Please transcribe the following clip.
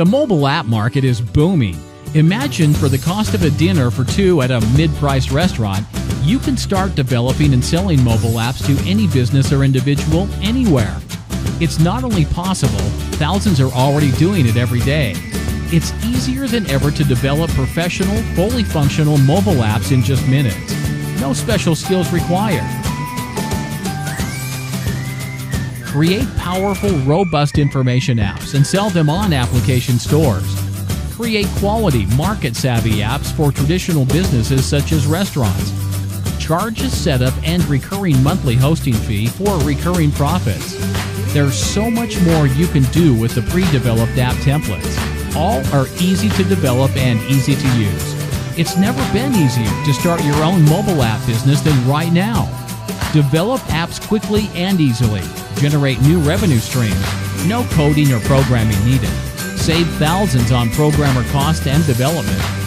The mobile app market is booming. Imagine for the cost of a dinner for two at a mid-price restaurant, you can start developing and selling mobile apps to any business or individual anywhere. It's not only possible, thousands are already doing it every day. It's easier than ever to develop professional, fully functional mobile apps in just minutes. No special skills required. Create powerful, robust information apps and sell them on application stores. Create quality, market-savvy apps for traditional businesses such as restaurants. Charge a setup and recurring monthly hosting fee for recurring profits. There's so much more you can do with the pre-developed app templates. All are easy to develop and easy to use. It's never been easier to start your own mobile app business than right now. Develop apps quickly and easily. Generate new revenue streams. No coding or programming needed. Save thousands on programmer cost and development.